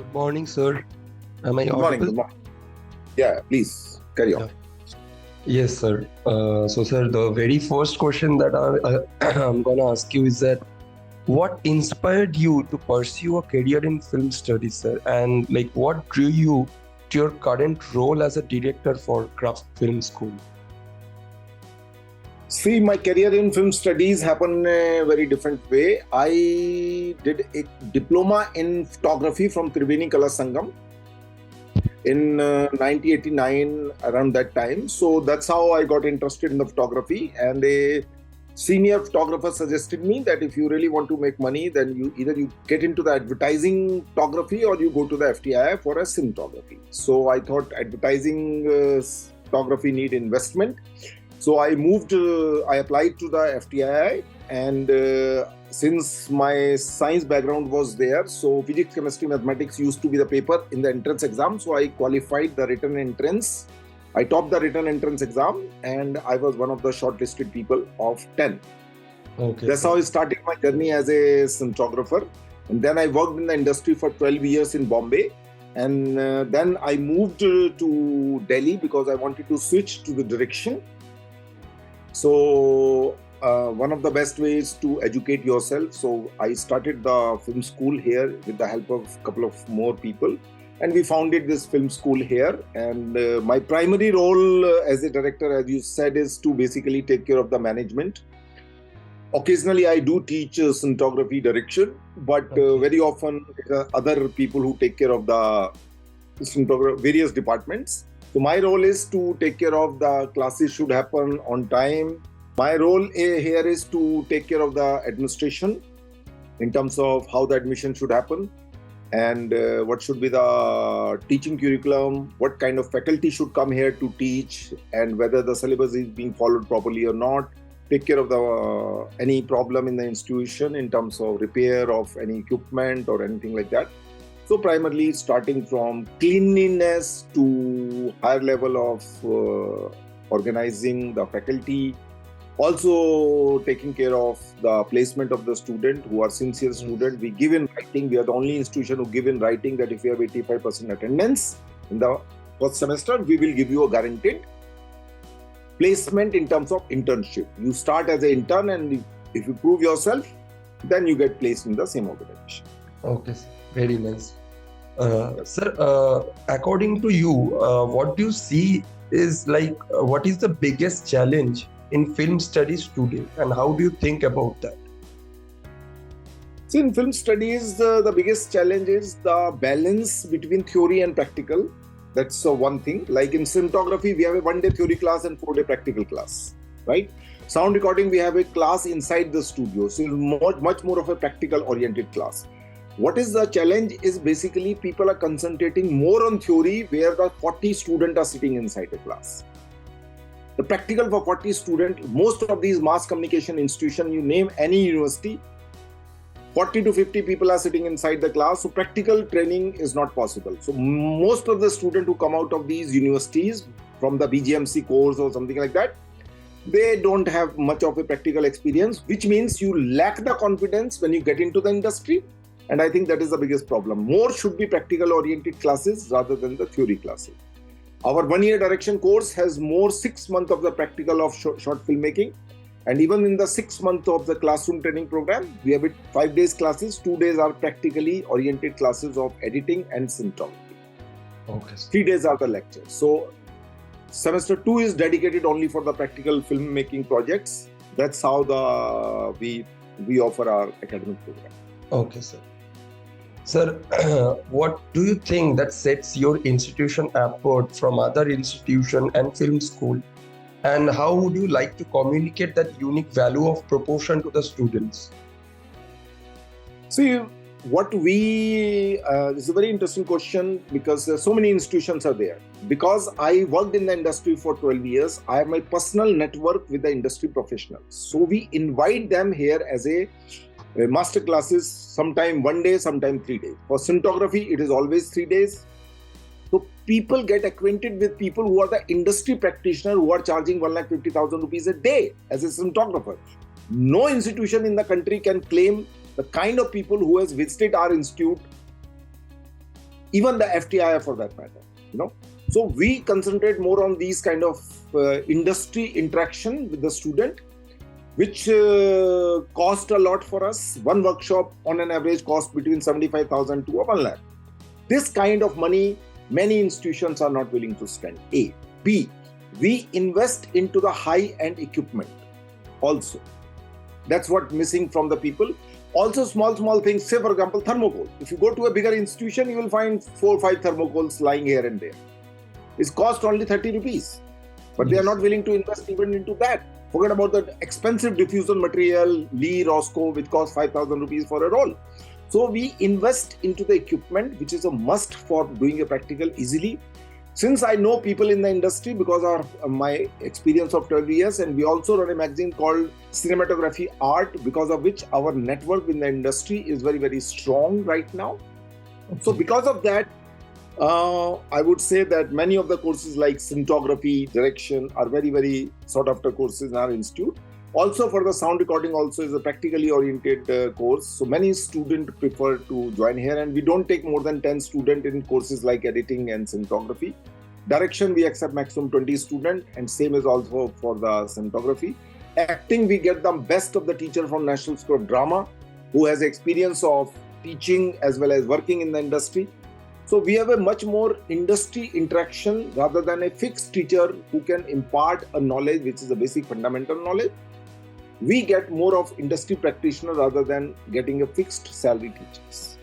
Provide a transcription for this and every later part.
Good morning, sir. Am I Good morning. audible? Good morning. Yeah, please carry on. Yeah. Yes, sir. Sir, the very first question that I'm gonna ask you is that what inspired you to pursue a career in film studies, sir? And like, what drew you to your current role as a director for Craft Film School? See, my career in film studies happened in a very different way. I did a diploma in photography from Triveni Kala Sangam in 1989, around that time. So that's how I got interested in the photography. And a senior photographer suggested me that if you really want to make money, then you get into the advertising photography or you go to the FTI for a cinematography. So I thought advertising photography need investment. So I applied to the FTI, and since my science background was there, so physics, chemistry, mathematics used to be the paper in the entrance exam. So I qualified the written entrance. I topped the written entrance exam, and I was one of the shortlisted people of 10. Okay. That's how I started my journey as a cinematographer. And then I worked in the industry for 12 years in Bombay. And then I moved to Delhi because I wanted to switch to the direction. So one of the best ways to educate yourself. So I started the film school here with the help of a couple of more people. And we founded this film school here. And my primary role as a director, as you said, is to basically take care of the management. Occasionally, I do teach cinematography direction, but very often other people who take care of the various departments. So my role is to take care of the classes should happen on time. My role here is to take care of the administration in terms of how the admission should happen and what should be the teaching curriculum, what kind of faculty should come here to teach, and whether the syllabus is being followed properly or not. Take care of the any problem in the institution in terms of repair of any equipment or anything like that. So primarily starting from cleanliness to higher level of organizing the faculty, also taking care of the placement of the student who are sincere student. We give in writing. We are the only institution who give in writing that if you have 85% attendance in the first semester, we will give you a guaranteed placement in terms of internship. You start as an intern, and if you prove yourself, then you get placed in the same organization. Okay, sir. Very nice. Sir, according to you, what do you see is what is the biggest challenge in film studies today, and how do you think about that? See, in film studies, the biggest challenge is the balance between theory and practical. That's one thing. Like in cinematography, we have a 1-day theory class and 4-day practical class, right? Sound recording, we have a class inside the studio. So much more of a practical oriented class. What is the challenge is basically people are concentrating more on theory where the 40 students are sitting inside the class. The practical for 40 students, most of these mass communication institutions, you name any university, 40 to 50 people are sitting inside the class. So practical training is not possible. So most of the students who come out of these universities from the BGMC course or something like that, they don't have much of a practical experience, which means you lack the confidence when you get into the industry. And I think that is the biggest problem. More should be practical oriented classes rather than the theory classes. Our 1-year direction course has more 6 months of the practical of short filmmaking. And even in the 6 months of the classroom training program, we have 5 days classes. 2 days are practically oriented classes of editing and cinematography. Okay. 3 days are the lectures. So semester 2 is dedicated only for the practical filmmaking projects. That's how we offer our academic program. Okay, sir. Sir, what do you think that sets your institution apart from other institution and film school? And how would you like to communicate that unique value of proportion to the students? See, this is a very interesting question because so many institutions are there. Because I worked in the industry for 12 years, I have my personal network with the industry professionals. So we invite them here as a master classes, sometime 1 day, sometime 3 days. For cinematography, it is always 3 days. So people get acquainted with people who are the industry practitioner who are charging 1,50,000 rupees a day as a cinematographer. No institution in the country can claim the kind of people who has visited our institute even the FTI for that matter, you know. So we concentrate more on these kind of industry interaction with the student, which cost a lot for us. One workshop on an average cost between 75,000 to 1 lakh. This kind of money, many institutions are not willing to spend. A. B. We invest into the high-end equipment also. That's what missing from the people. Also small things, say for example, thermocol. If you go to a bigger institution, you will find 4 or 5 thermocols lying here and there. It's cost only 30 rupees. But they are not willing to invest even into that. Forget about the expensive diffusion material, Lee, Roscoe, which costs 5,000 rupees for a roll. So we invest into the equipment, which is a must for doing a practical easily. Since I know people in the industry because of my experience of 12 years, and we also run a magazine called Cinematography Art, because of which our network in the industry is very, very strong right now. Okay. So because of that, I would say that many of the courses like cinematography, direction are very, very sought after courses in our institute. Also for the sound recording also is a practically oriented course. So many students prefer to join here, and we don't take more than 10 students in courses like editing and cinematography. Direction, we accept maximum 20 students, and same is also for the cinematography. Acting, we get the best of the teacher from National School of Drama, who has experience of teaching as well as working in the industry. So we have a much more industry interaction rather than a fixed teacher who can impart a knowledge which is a basic fundamental knowledge. We get more of industry practitioner rather than getting a fixed salary teachers.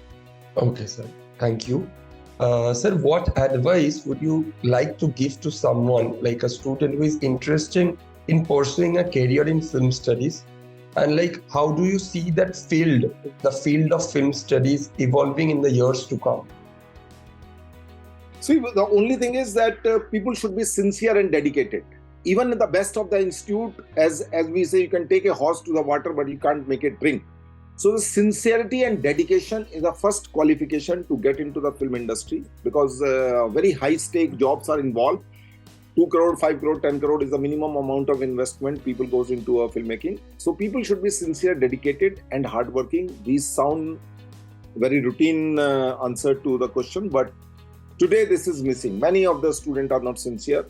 Okay, sir. Thank you. Sir, what advice would you like to give to someone like a student who is interested in pursuing a career in film studies? And like, how do you see that field, the field of film studies, evolving in the years to come? See, the only thing is that people should be sincere and dedicated. Even in the best of the institute, as we say, you can take a horse to the water, but you can't make it drink. So the sincerity and dedication is the first qualification to get into the film industry, because very high stake jobs are involved. 2 crore, 5 crore, 10 crore is the minimum amount of investment people goes into a filmmaking. So people should be sincere, dedicated and hardworking. These sound very routine answer to the question, but today this is missing. Many of the students are not sincere.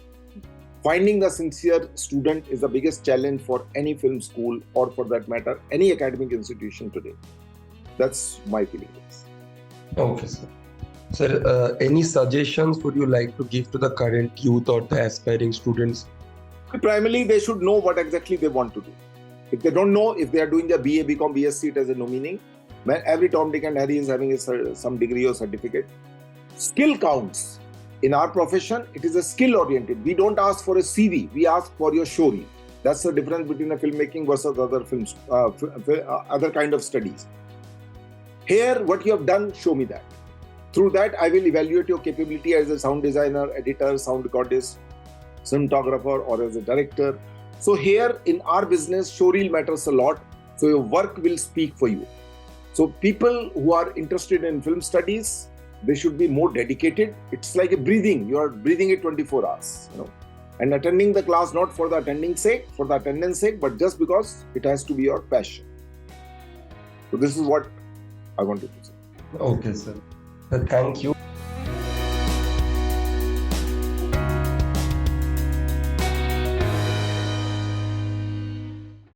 Finding the sincere student is the biggest challenge for any film school, or for that matter, any academic institution today. That's my feeling. Okay, sir. Sir, any suggestions would you like to give to the current youth or the aspiring students? Primarily, they should know what exactly they want to do. If they don't know, if they are doing their BA, BCom, BSc, it has no meaning. Every Tom, Dick and Harry is having some degree or certificate. Skill counts. In our profession, it is a skill-oriented. We don't ask for a CV. We ask for your show reel. That's the difference between a filmmaking versus other films, other kind of studies. Here, what you have done, show me that. Through that, I will evaluate your capability as a sound designer, editor, sound recordist, cinematographer, or as a director. So here, in our business, show reel matters a lot. So your work will speak for you. So people who are interested in film studies, they should be more dedicated. It's like a breathing. You are breathing it 24 hours, and attending the class not for the attendance sake, but just because it has to be your passion. So this is what I wanted to say. Okay, sir. Thank you.